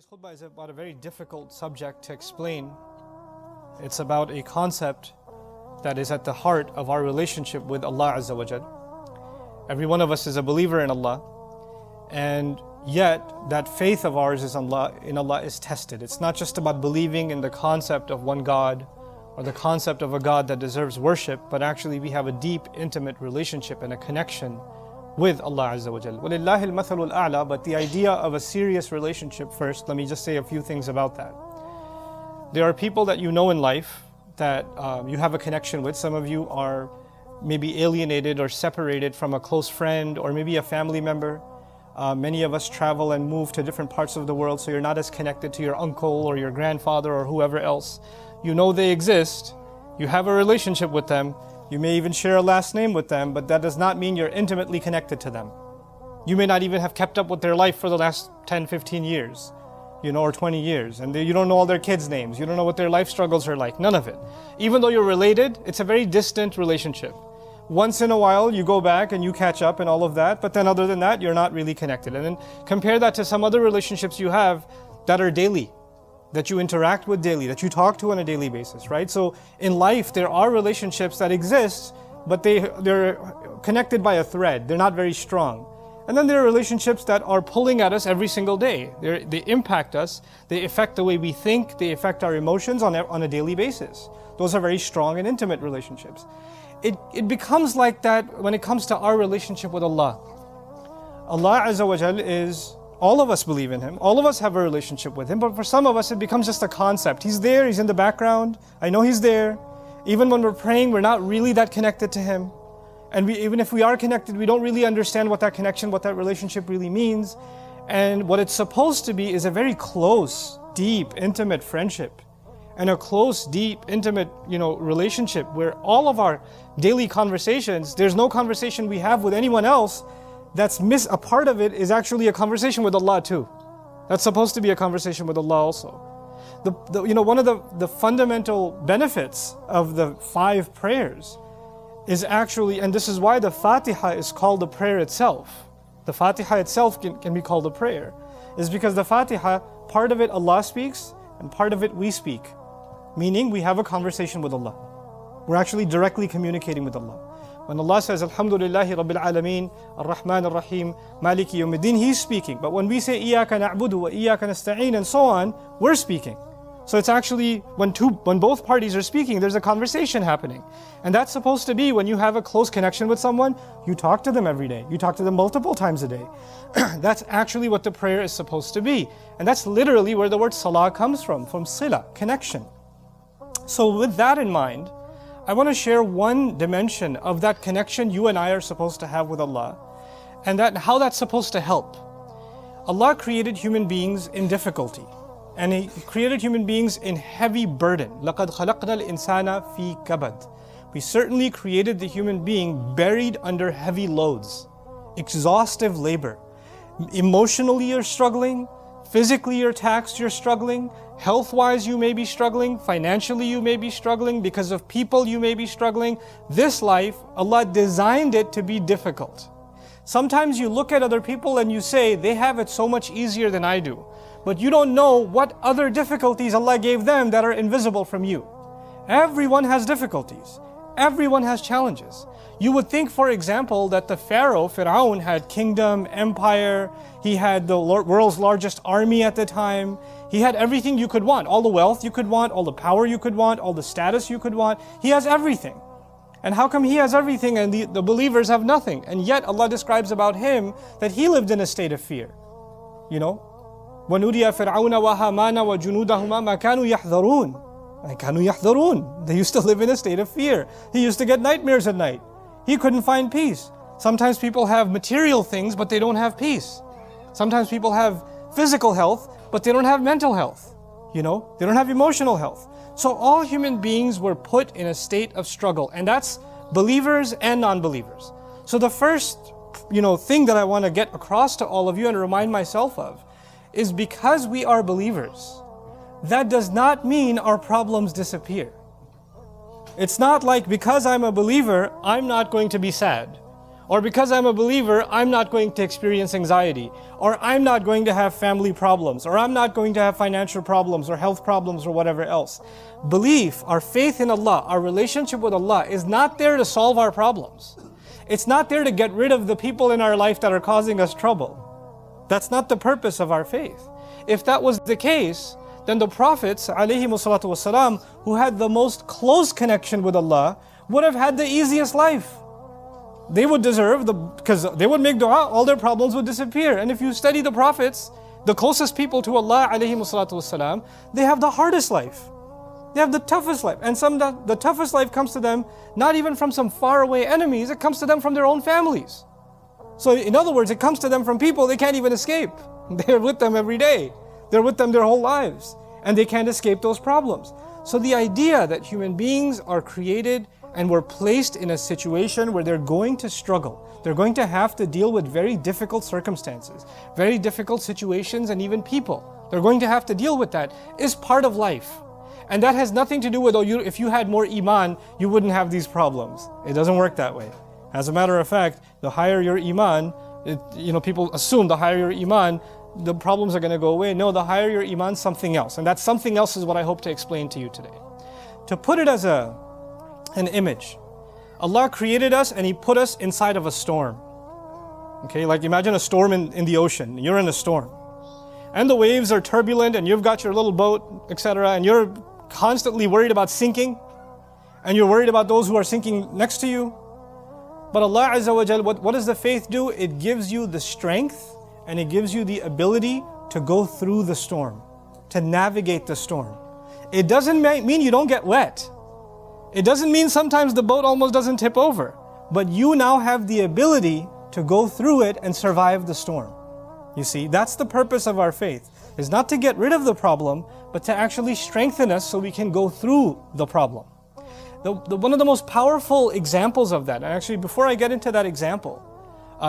Today's khutbah is about a very difficult subject to explain. It's about a concept that is at the heart of our relationship with Allah Azza wa Jal. Every one of us is a believer in Allah, and yet that faith of ours is in Allah is tested. It's not just about believing in the concept of one God or the concept of a God that deserves worship, but actually we have a deep, intimate relationship and a connection with Allah Azza wa Jal. وَلِلَّهِ الْمَثَلُ الْأَعْلَى. But the idea of a serious relationship first, let me just say a few things about that. There are people that you know in life that you have a connection with. Some of you are maybe alienated or separated from a close friend or maybe a family member. Many of us travel and move to different parts of the world, so you're not as connected to your uncle or your grandfather or whoever else. You know they exist, you have a relationship with them, you may even share a last name with them, but that does not mean you're intimately connected to them. You may not even have kept up with their life for the last 10, 15 years, or 20 years, and you don't know all their kids' names, you don't know what their life struggles are like, none of it. Even though you're related, it's a very distant relationship. Once in a while you go back and you catch up and all of that, but then other than that, you're not really connected. And then compare that to some other relationships you have that are daily, that you interact with daily, that you talk to on a daily basis, right? So in life, there are relationships that exist, but they're connected by a thread. They're not very strong. And then there are relationships that are pulling at us every single day. They impact us, they affect the way we think, they affect our emotions on a daily basis. Those are very strong and intimate relationships. It becomes like that when it comes to our relationship with Allah. Allah Azza wa Jal is, all of us believe in Him, all of us have a relationship with Him, but for some of us it becomes just a concept. He's there, He's in the background, I know He's there. Even when we're praying, we're not really that connected to Him. And even if we are connected, we don't really understand what that connection, what that relationship really means. And what it's supposed to be is a very close, deep, intimate friendship. And a close, deep, intimate, relationship where all of our daily conversations, there's no conversation we have with anyone else that's a part of it is actually a conversation with Allah too. That's supposed to be a conversation with Allah also. One of the fundamental benefits of the 5 prayers is actually, and this is why the Fatiha is called the prayer itself. The Fatiha itself can be called a prayer, is because the Fatiha, part of it Allah speaks and part of it we speak. Meaning we have a conversation with Allah. We're actually directly communicating with Allah. When Allah says, Alhamdulillahi Rabbil Alameen, Ar-Rahman Ar-Rahim, Maliki Yawmiddin, He's speaking. But when we say, Iyaka na'budu wa Iyaka nasta'een, and so on, we're speaking. So it's actually, when both parties are speaking, there's a conversation happening. And that's supposed to be when you have a close connection with someone, you talk to them every day. You talk to them multiple times a day. That's actually what the prayer is supposed to be. And that's literally where the word salah comes from sila, connection. So with that in mind, I want to share one dimension of that connection you and I are supposed to have with Allah, and how that's supposed to help. Allah created human beings in difficulty, and He created human beings in heavy burden. لَقَدْ خَلَقْنَا الْإِنسَانَ فِي كَبَدٍ. We certainly created the human being buried under heavy loads, exhaustive labor. Emotionally you're struggling, physically you're taxed, you're struggling, health-wise you may be struggling, financially you may be struggling, because of people you may be struggling. This life, Allah designed it to be difficult. Sometimes you look at other people and you say, they have it so much easier than I do. But you don't know what other difficulties Allah gave them that are invisible from you. Everyone has difficulties. Everyone has challenges. You would think, for example, that the Fir'aun had kingdom, empire, he had the world's largest army at the time, he had everything you could want, all the wealth you could want, all the power you could want, all the status you could want. He has everything. And how come he has everything and the believers have nothing? And yet Allah describes about him that he lived in a state of fear. وَنُرِيَ فِرْعَوْنَ وَهَامَانَ وَجُنُودَهُمَا مَا كَانُوا يَحْذَرُونَ. They used to live in a state of fear. He used to get nightmares at night. He couldn't find peace. Sometimes people have material things, but they don't have peace. Sometimes people have physical health, but they don't have mental health. They don't have emotional health. So all human beings were put in a state of struggle, and that's believers and non-believers. So the first, thing that I want to get across to all of you and remind myself of is, because we are believers, that does not mean our problems disappear. It's not like because I'm a believer, I'm not going to be sad. Or because I'm a believer, I'm not going to experience anxiety. Or I'm not going to have family problems. Or I'm not going to have financial problems or health problems or whatever else. Belief, our faith in Allah, our relationship with Allah is not there to solve our problems. It's not there to get rid of the people in our life that are causing us trouble. That's not the purpose of our faith. If that was the case, then the Prophets, ﷺ, who had the most close connection with Allah, would have had the easiest life. They would deserve because they would make dua, all their problems would disappear. And if you study the Prophets, the closest people to Allah, ﷺ, they have the hardest life. They have the toughest life. And the toughest life comes to them not even from some faraway enemies, it comes to them from their own families. So in other words, it comes to them from people they can't even escape. They're with them every day. They're with them their whole lives. And they can't escape those problems. So the idea that human beings are created and were placed in a situation where they're going to struggle. They're going to have to deal with very difficult circumstances, very difficult situations, and even people. They're going to have to deal with that is part of life. And that has nothing to do with, if you had more iman, you wouldn't have these problems. It doesn't work that way. As a matter of fact, the higher your iman, people assume the higher your iman, the problems are going to go away. No, the higher your iman, something else. And that something else is what I hope to explain to you today. To put it as an image, Allah created us and He put us inside of a storm. Okay, like imagine a storm in the ocean. You're in a storm. And the waves are turbulent and you've got your little boat, etc. And you're constantly worried about sinking. And you're worried about those who are sinking next to you. But Allah Azza wa Jal, what does the faith do? It gives you the strength and it gives you the ability to go through the storm, to navigate the storm. It doesn't mean you don't get wet. It doesn't mean sometimes the boat almost doesn't tip over. But you now have the ability to go through it and survive the storm. You see, that's the purpose of our faith. Is not to get rid of the problem, but to actually strengthen us so we can go through the problem. One of the most powerful examples of that, and actually before I get into that example,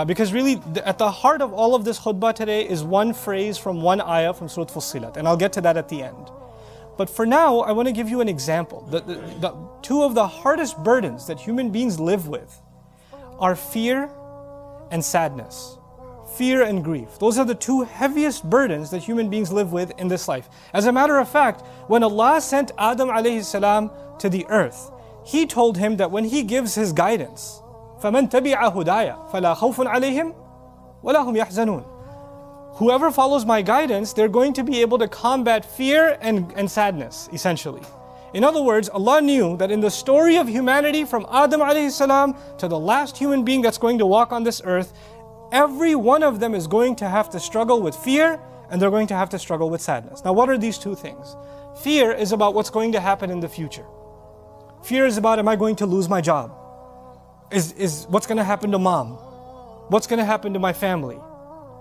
because really at the heart of all of this khutbah today is one phrase from one ayah from Surah Fussilat, and I'll get to that at the end. But for now, I want to give you an example. The two of the hardest burdens that human beings live with are fear and sadness. Fear and grief. Those are the two heaviest burdens that human beings live with in this life. As a matter of fact, when Allah sent Adam alayhi salam to the earth, He told him that when He gives His guidance, فَمَنْ تَبِعَ هُدَايَ فَلَا خَوْفٌ عَلَيْهِمْ وَلَا هُمْ يَحْزَنُونَ. Whoever follows my guidance, they're going to be able to combat fear and sadness, essentially. In other words, Allah knew that in the story of humanity from Adam alayhi salam to the last human being that's going to walk on this earth, every one of them is going to have to struggle with fear and they're going to have to struggle with sadness. Now what are these two things? Fear is about what's going to happen in the future. Fear is about, am I going to lose my job? Is what's going to happen to mom? What's going to happen to my family?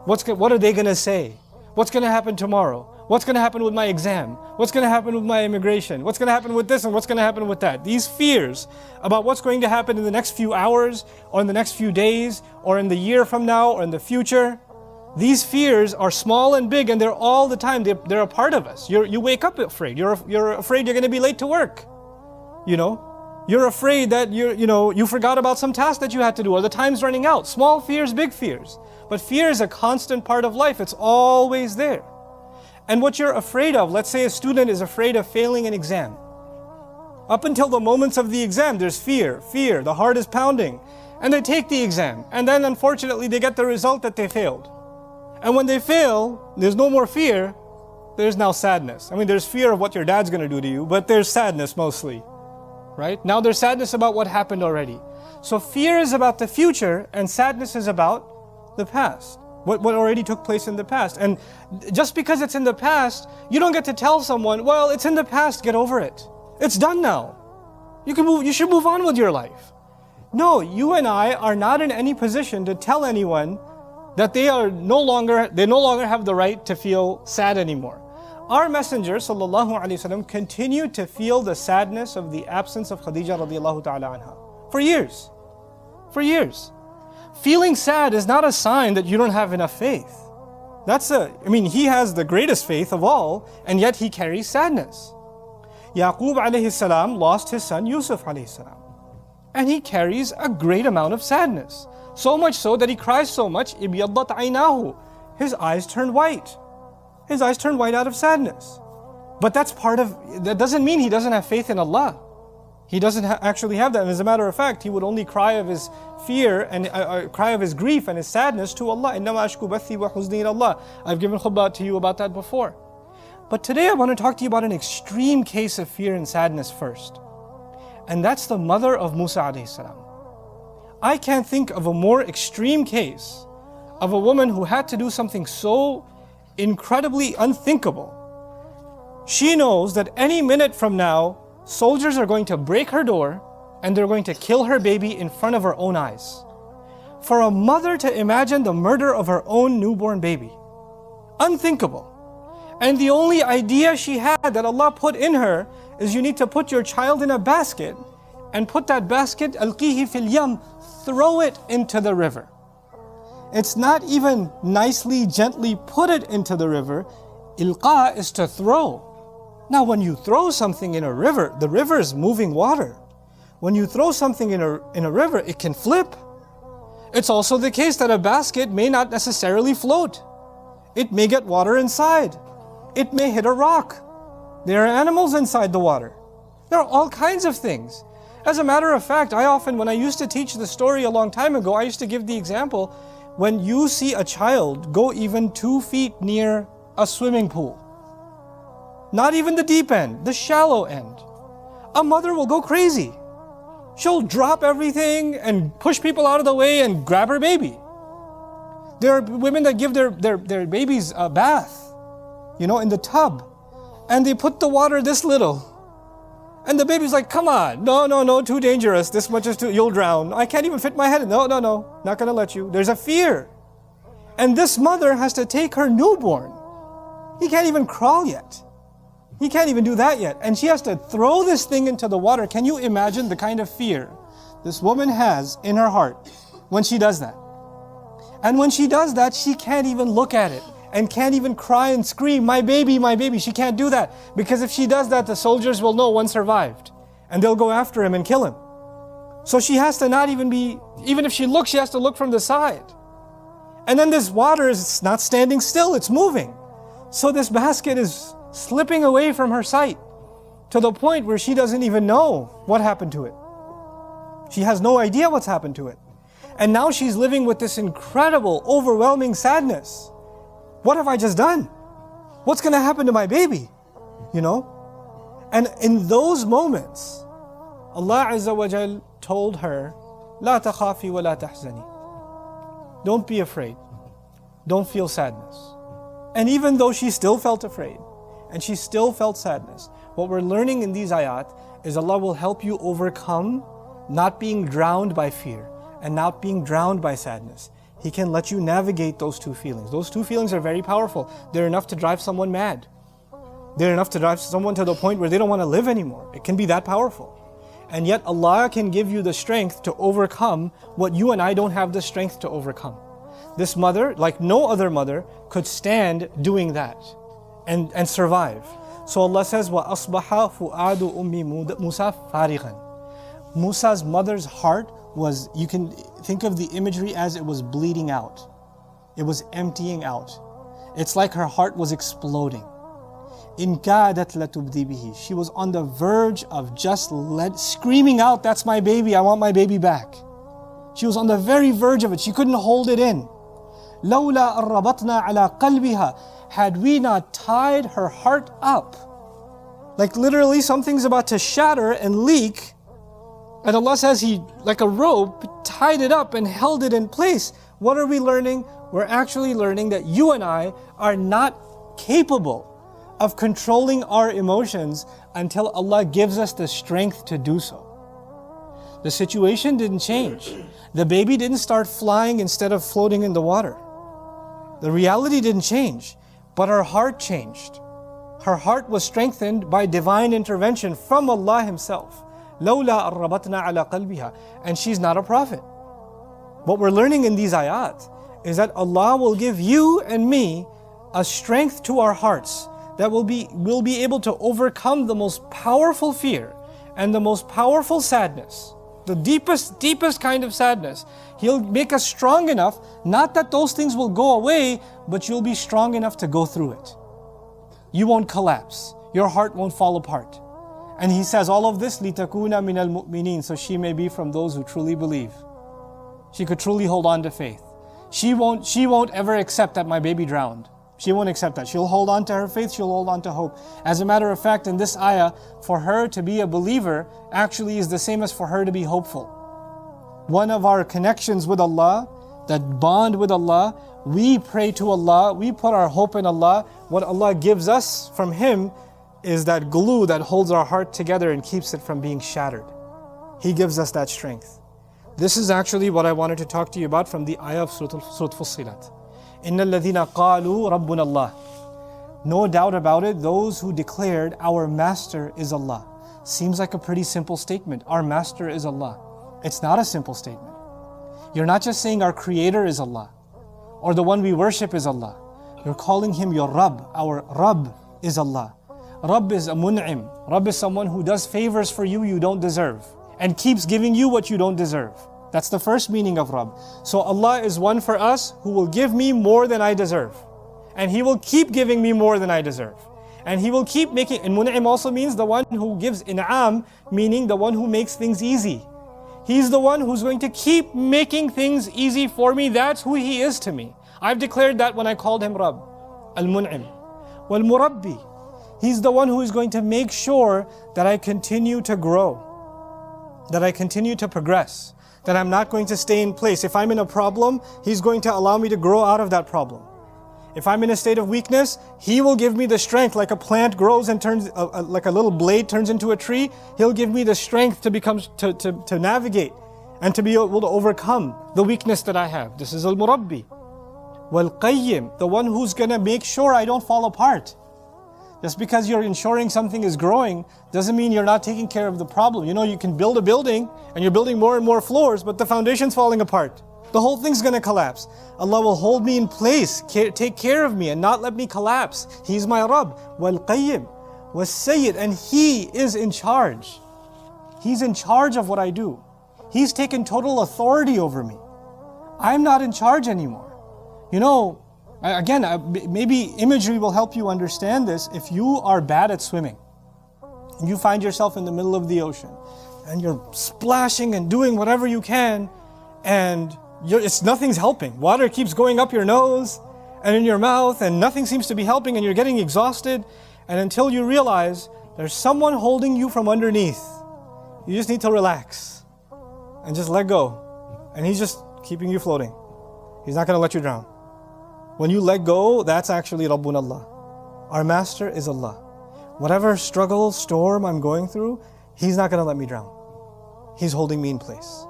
What are they going to say? What's going to happen tomorrow? What's going to happen with my exam? What's going to happen with my immigration? What's going to happen with this and what's going to happen with that? These fears about what's going to happen in the next few hours or in the next few days or in the year from now or in the future, these fears are small and big and they're all the time. They're a part of us. You wake up afraid. You're afraid you're going to be late to work. You're afraid that you forgot about some task that you had to do or the time's running out. Small fears, big fears. But fear is a constant part of life. It's always there. And what you're afraid of, let's say a student is afraid of failing an exam. Up until the moments of the exam, there's fear, the heart is pounding. And they take the exam. And then unfortunately they get the result that they failed. And when they fail, there's no more fear, there's now sadness. I mean, there's fear of what your dad's going to do to you, but there's sadness mostly. Right? Now there's sadness about what happened already. So fear is about the future and sadness is about the past. What already took place in the past. And just because it's in the past, you don't get to tell someone, well, it's in the past, get over it. It's done now. You should move on with your life. No, you and I are not in any position to tell anyone that they no longer have the right to feel sad anymore. Our Messenger ﷺ continued to feel the sadness of the absence of Khadija radiallahu ta'ala anha for years. For years. Feeling sad is not a sign that you don't have enough faith. He has the greatest faith of all, and yet he carries sadness. Yaqub alayhi salam lost his son Yusuf alayhi salam. And he carries a great amount of sadness. So much so that he cries so much, إِبْيَضَّتْ عَيْنَاهُ. His eyes turned white. His eyes turned white out of sadness. But that doesn't mean he doesn't have faith in Allah. He doesn't actually have that. And as a matter of fact, he would only cry of his fear and cry of his grief and his sadness to Allah. إِنَّمَا أَشْكُو بَثِّي وَحُزْنِي إِلَى اللَّهِ. I've given khutbah to you about that before. But today I want to talk to you about an extreme case of fear and sadness first. And that's the mother of Musa alayhi salam. I can't think of a more extreme case of a woman who had to do something so incredibly unthinkable. She knows that any minute from now, soldiers are going to break her door and they're going to kill her baby in front of her own eyes. For a mother to imagine the murder of her own newborn baby, unthinkable. And the only idea she had that Allah put in her is you need to put your child in a basket and put that basket, alqihi fil yam, throw it into the river. It's not even nicely, gently put it into the river. Ilqa is to throw. Now when you throw something in a river, the river is moving water. When you throw something in a river, it can flip. It's also the case that a basket may not necessarily float. It may get water inside. It may hit a rock. There are animals inside the water. There are all kinds of things. As a matter of fact, when I used to teach the story a long time ago, I used to give the example, when you see a child go even 2 feet near a swimming pool, not even the deep end, the shallow end, a mother will go crazy. She'll drop everything and push people out of the way and grab her baby. There are women that give their babies a bath, in the tub, and they put the water this little. And the baby's like, come on, no, too dangerous, this much is you'll drown. I can't even fit my head in. No, not gonna let you. There's a fear. And this mother has to take her newborn. He can't even crawl yet. He can't even do that yet. And she has to throw this thing into the water. Can you imagine the kind of fear this woman has in her heart when she does that? And when she does that, she can't even look at it and can't even cry and scream, my baby, my baby. She can't do that, because if she does that, the soldiers will know one survived and they'll go after him and kill him. So she has to not even if she looks, she has to look from the side. And then this water is not standing still, it's moving. So this basket is slipping away from her sight to the point where she doesn't even know what happened to it. She has no idea what's happened to it. And now she's living with this incredible, overwhelming sadness. What have I just done? What's going to happen to my baby? And in those moments, Allah Azza wa Jal told her, لا تخافي ولا تحزني. Don't be afraid. Don't feel sadness. And even though she still felt afraid, and she still felt sadness, what we're learning in these ayat is Allah will help you overcome not being drowned by fear and not being drowned by sadness. He can let you navigate those two feelings. Those two feelings are very powerful. They're enough to drive someone mad. They're enough to drive someone to the point where they don't want to live anymore. It can be that powerful. And yet Allah can give you the strength to overcome what you and I don't have the strength to overcome. This mother, like no other mother, could stand doing that and survive. So Allah says, وَأَصْبَحَ فُؤَادُ أُمِّ مُوسَى فَارِغًا. Musa's mother's heart was, you can think of the imagery as it was bleeding out. It was emptying out. It's like her heart was exploding. إِن كَادَتْ لَتُبْدِي بِهِ. She was on the verge of just screaming out, that's my baby, I want my baby back. She was on the very verge of it. She couldn't hold it in. لَوْلَا أَرَّبَطْنَا عَلَىٰ قَلْبِهَا. Had we not tied her heart up, like literally something's about to shatter and leak, and Allah says He, like a rope, tied it up and held it in place. What are we learning? We're actually learning that you and I are not capable of controlling our emotions until Allah gives us the strength to do so. The situation didn't change. The baby didn't start flying instead of floating in the water. The reality didn't change, but her heart changed. Her heart was strengthened by divine intervention from Allah Himself. لَوْلَا أَرَّبَطْنَا عَلَىٰ قَلْبِهَا. And she's not a prophet. What we're learning in these ayat is that Allah will give you and me a strength to our hearts that we'll be able to overcome the most powerful fear and the most powerful sadness the deepest kind of sadness. He'll make us strong enough, not that those things will go away, but you'll be strong enough to go through it. You won't collapse. Your heart won't fall apart. And he says all of this, لِتَكُونَ مِنَ الْمُؤْمِنِينَ, so she may be from those who truly believe. She could truly hold on to faith. She won't ever accept that my baby drowned. She won't accept that. She'll hold on to her faith, she'll hold on to hope. As a matter of fact, in this ayah, for her to be a believer actually is the same as for her to be hopeful. One of our connections with Allah, that bond with Allah, we pray to Allah, we put our hope in Allah. What Allah gives us from Him is that glue that holds our heart together and keeps it from being shattered. He gives us that strength. This is actually what I wanted to talk to you about from the ayah of Surah Fussilat. إِنَّ الَّذِينَ قَالُوا رَبُّنَا اللَّهِ. No doubt about it, those who declared our master is Allah. Seems like a pretty simple statement. Our master is Allah. It's not a simple statement. You're not just saying our creator is Allah, or the one we worship is Allah. You're calling Him your Rabb. Our Rabb is Allah. Rabb is a mun'im. Rabb is someone who does favors for you you don't deserve, and keeps giving you what you don't deserve. That's the first meaning of Rabb. So Allah is one for us who will give me more than I deserve. And He will keep giving me more than I deserve. And He will keep making, and Mun'im also means the one who gives in'am, meaning the one who makes things easy. He's the one who's going to keep making things easy for me. That's who He is to me. I've declared that when I called Him Rabb, Al-Mun'im. Wal-Murabbi. He's the one who is going to make sure that I continue to grow, that I continue to progress, that I'm not going to stay in place. If I'm in a problem, He's going to allow me to grow out of that problem. If I'm in a state of weakness, He will give me the strength, like a plant grows and turns, like a little blade turns into a tree. He'll give me the strength to navigate and to be able to overcome the weakness that I have. This is Al-Murabbi. Wal-Qayyim, the one who's gonna make sure I don't fall apart. Just because you're ensuring something is growing doesn't mean you're not taking care of the problem. You know, you can build a building and you're building more and more floors, but the foundation's falling apart. The whole thing's gonna collapse. Allah will hold me in place, take care of me and not let me collapse. He's my Rabb. Wal-Qayyim. Was-Sayyid. And He is in charge. He's in charge of what I do. He's taken total authority over me. I'm not in charge anymore. You know, again, maybe imagery will help you understand this. If you are bad at swimming, and you find yourself in the middle of the ocean, and you're splashing and doing whatever you can, and nothing's helping. Water keeps going up your nose and in your mouth, and nothing seems to be helping, and you're getting exhausted. And until you realize there's someone holding you from underneath, you just need to relax and just let go. And He's just keeping you floating. He's not going to let you drown. When you let go, that's actually Rabbun Allah. Our master is Allah. Whatever struggle, storm I'm going through, He's not going to let me drown. He's holding me in place.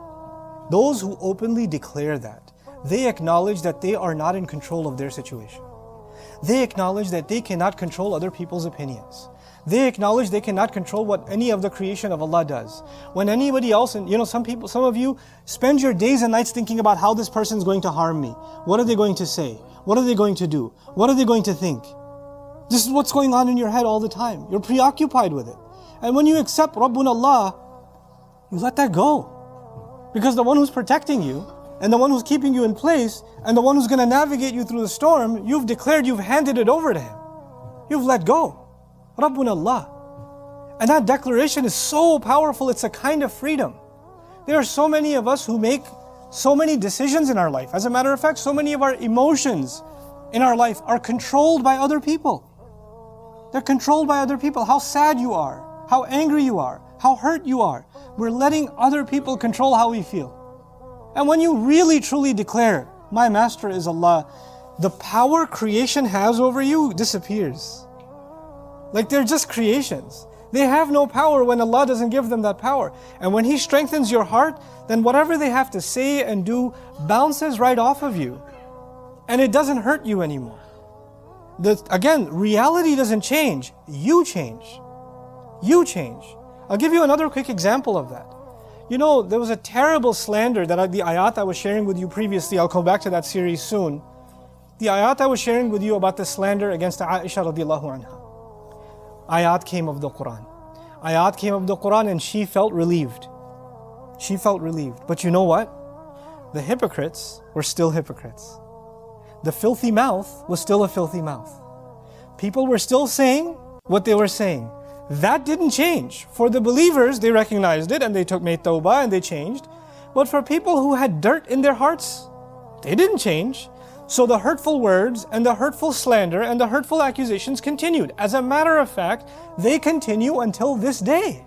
Those who openly declare that, they acknowledge that they are not in control of their situation. They acknowledge that they cannot control other people's opinions. They acknowledge they cannot control what any of the creation of Allah does. When anybody else, and you know, some of you spend your days and nights thinking about how this person is going to harm me. What are they going to say? What are they going to do? What are they going to think? This is what's going on in your head all the time. You're preoccupied with it. And when you accept Rabbun Allah, you let that go. Because the one who's protecting you, and the one who's keeping you in place, and the one who's going to navigate you through the storm, you've declared, you've handed it over to Him. You've let go. Rabbun Allah. And that declaration is so powerful, it's a kind of freedom. There are so many of us who make so many decisions in our life. As a matter of fact, so many of our emotions in our life are controlled by other people. They're controlled by other people. How sad you are, how angry you are, how hurt you are. We're letting other people control how we feel. And when you really truly declare, my master is Allah, the power creation has over you disappears. Like they're just creations. They have no power when Allah doesn't give them that power. And when He strengthens your heart, then whatever they have to say and do bounces right off of you. And it doesn't hurt you anymore. Again, reality doesn't change. You change. You change. I'll give you another quick example of that. You know, there was a terrible slander that the ayat I was sharing with you previously, I'll come back to that series soon. The ayat I was sharing with you about the slander against Aisha radiallahu anha. Ayat came of the Quran. Ayat came of the Quran and she felt relieved. She felt relieved. But you know what? The hypocrites were still hypocrites. The filthy mouth was still a filthy mouth. People were still saying what they were saying. That didn't change. For the believers, they recognized it and they made tawbah and they changed. But for people who had dirt in their hearts, they didn't change. So the hurtful words and the hurtful slander and the hurtful accusations continued. As a matter of fact, they continue until this day.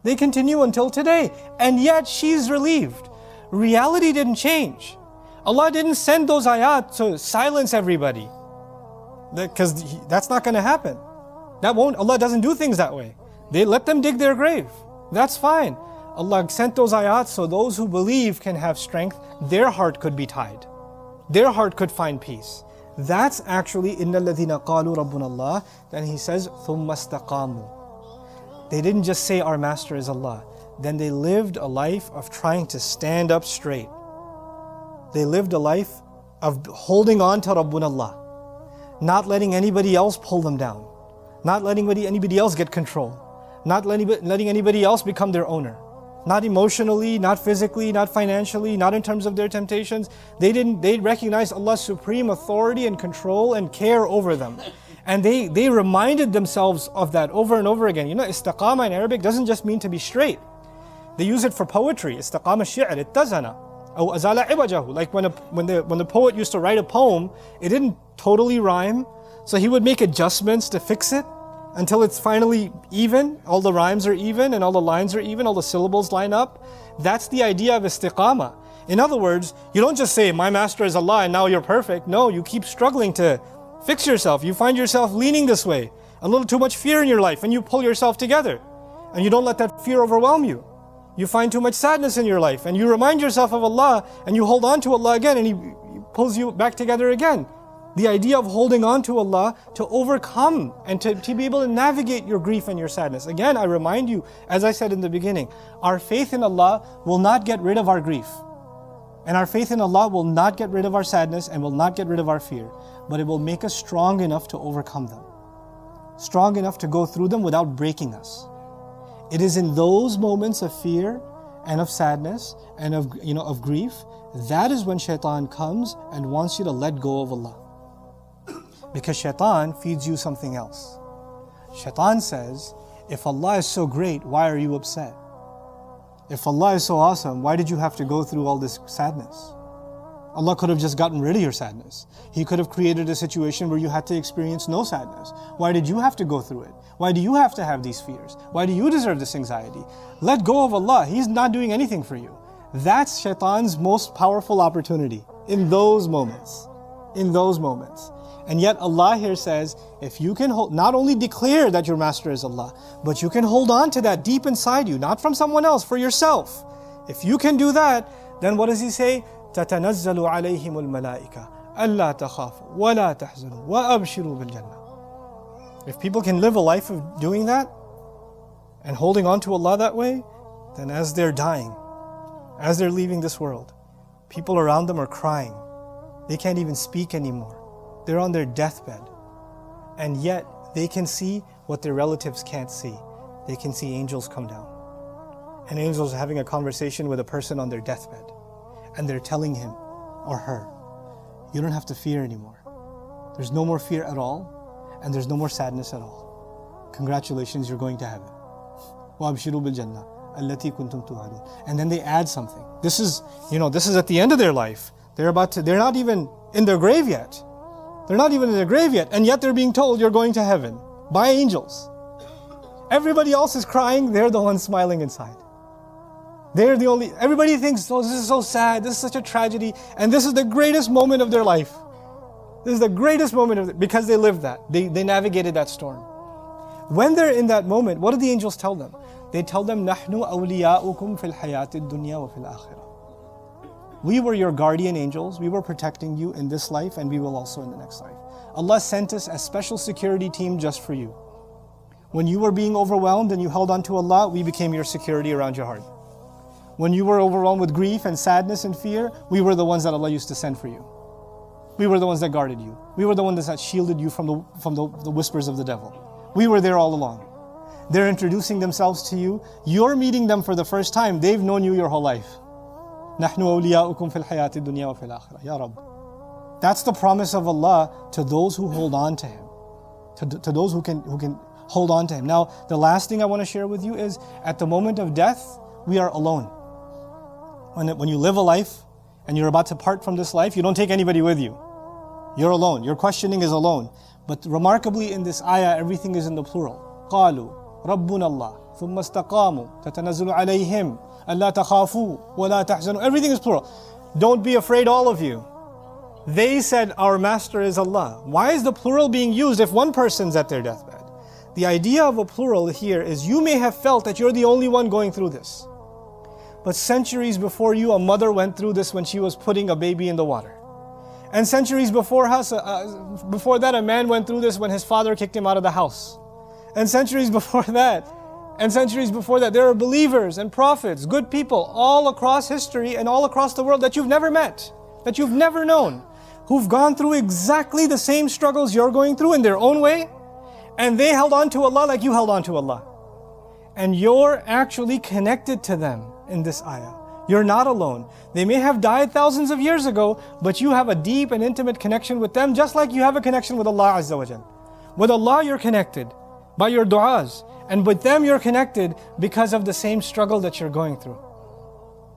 They continue until today. And yet she's relieved. Reality didn't change. Allah didn't send those ayat to silence everybody. Because that's not going to happen. Allah doesn't do things that way. They let them dig their grave. That's fine. Allah sent those ayat so those who believe can have strength. Their heart could be tied. Their heart could find peace. That's actually إِنَّ الَّذِينَ قَالُوا رَبُّنَا اللَّهِ. Then he says ثُمَّ اسْتَقَامُوا. They didn't just say our master is Allah. Then they lived a life of trying to stand up straight. They lived a life of holding on to Rabbuna Allah. Not letting anybody else pull them down. Not letting anybody else get control. Not letting anybody else become their owner. Not emotionally, not physically, not financially, not in terms of their temptations. They recognized Allah's supreme authority and control and care over them. And they reminded themselves of that over and over again. You know, istiqama in Arabic doesn't just mean to be straight. They use it for poetry. Istiqama shi'r, ittazana. Or azala iwajahu. Like when the poet used to write a poem, it didn't totally rhyme. So he would make adjustments to fix it until it's finally even. All the rhymes are even and all the lines are even, all the syllables line up. That's the idea of istiqama. In other words, you don't just say, my master is Allah and now you're perfect. No, you keep struggling to fix yourself. You find yourself leaning this way. A little too much fear in your life and you pull yourself together. And you don't let that fear overwhelm you. You find too much sadness in your life and you remind yourself of Allah and you hold on to Allah again and He pulls you back together again. The idea of holding on to Allah to overcome and to be able to navigate your grief and your sadness. Again, I remind you, as I said in the beginning, our faith in Allah will not get rid of our grief. And our faith in Allah will not get rid of our sadness and will not get rid of our fear. But it will make us strong enough to overcome them. Strong enough to go through them without breaking us. It is in those moments of fear and of sadness and of grief, that is when shaitan comes and wants you to let go of Allah. Because shaitan feeds you something else. Shaitan says, if Allah is so great, why are you upset? If Allah is so awesome, why did you have to go through all this sadness? Allah could have just gotten rid of your sadness. He could have created a situation where you had to experience no sadness. Why did you have to go through it? Why do you have to have these fears? Why do you deserve this anxiety? Let go of Allah. He's not doing anything for you. That's shaitan's most powerful opportunity in those moments. In those moments. And yet Allah here says, if you can not only declare that your master is Allah, but you can hold on to that deep inside you, not from someone else, for yourself. If you can do that, then what does He say? تَتَنَزَّلُ عَلَيْهِمُ الْمَلَائِكَةُ أَلَّا تَخَافُوا وَلَا تَحْزَنُوا وَأَبْشِرُوا بِالْجَنَّةِ. If people can live a life of doing that and holding on to Allah that way, then as they're dying, as they're leaving this world, people around them are crying. They can't even speak anymore. They're on their deathbed. And yet they can see what their relatives can't see. They can see angels come down. And angels are having a conversation with a person on their deathbed. And they're telling him or her, you don't have to fear anymore. There's no more fear at all. And there's no more sadness at all. Congratulations, you're going to heaven. وَأَبْشِرُوا بِالْجَنَّةِ الَّتِي كُنْتُمْ تُوعَدُونَ. And then they add something. This is at the end of their life. They're not even in their grave yet. They're not even in their grave yet, and yet they're being told you're going to heaven by angels. Everybody else is crying, they're the ones smiling inside. Everybody thinks, oh, this is so sad, this is such a tragedy, and this is the greatest moment of their life. This is the greatest moment because they lived that. They navigated that storm. When they're in that moment, what do the angels tell them? They tell them, نَحْنُ أَوْلِيَاؤُكُمْ فِي الْحَيَاةِ الدُّنْيَا وَفِي الْآخِرَةِ. We were your guardian angels, we were protecting you in this life and we will also in the next life. Allah sent us a special security team just for you. When you were being overwhelmed and you held on to Allah, we became your security around your heart. When you were overwhelmed with grief and sadness and fear, we were the ones that Allah used to send for you. We were the ones that guarded you. We were the ones that shielded you from the whispers of the devil. We were there all along. They're introducing themselves to you. You're meeting them for the first time. They've known you your whole life. نَحْنُ أَوْلِيَاؤُكُمْ فِي الْحَيَاةِ الدُّنْيَا وَفِي الْآخِرَةِ Ya Rabb. That's the promise of Allah to those who hold on to Him. To those who can hold on to Him. Now, the last thing I want to share with you is, at the moment of death, we are alone. When you live a life and you're about to part from this life, you don't take anybody with you. You're alone. Your questioning is alone. But remarkably, in this ayah, everything is in the plural. قَالُوا رَبُّنَا اللَّهُ ثُمَّ اسْتَقَامُوا تَتَنَزَّلُ عَلَيْهِمْ أَلَّا تَخَافُوا وَلَا تَحْزَنُوا. Everything is plural. Don't be afraid, all of you. They said, our master is Allah. Why is the plural being used if one person's at their deathbed? The idea of a plural here is, you may have felt that you're the only one going through this. But centuries before you, a mother went through this when she was putting a baby in the water. And centuries before that, a man went through this when his father kicked him out of the house. And centuries before that, there are believers and prophets, good people all across history and all across the world that you've never met, that you've never known, who've gone through exactly the same struggles you're going through in their own way, and they held on to Allah like you held on to Allah. And you're actually connected to them in this ayah. You're not alone. They may have died thousands of years ago, but you have a deep and intimate connection with them, just like you have a connection with Allah Azza wa Jal. With Allah you're connected by your du'as, and with them you're connected because of the same struggle that you're going through.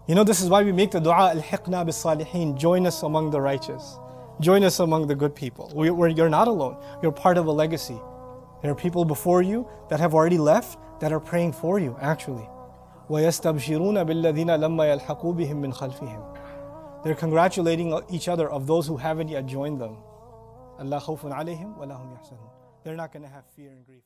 You know, this is why we make the dua, Al-Hiqna bis-Salihin, join us among the righteous. Join us among the good people. You're not alone. You're part of a legacy. There are people before you that have already left that are praying for you, actually. وَيَسْتَبْشِرُونَ بِالَّذِينَ لَمَّا يَلْحَقُوا بِهِمْ مِنْ خَلْفِهِمْ. They're congratulating each other of those who haven't yet joined them. أَلَّا خَوْفٌ عَلَيْهِمْ وَلَا هُمْ يَحْزَنُونَ. They're not going to have fear and grief.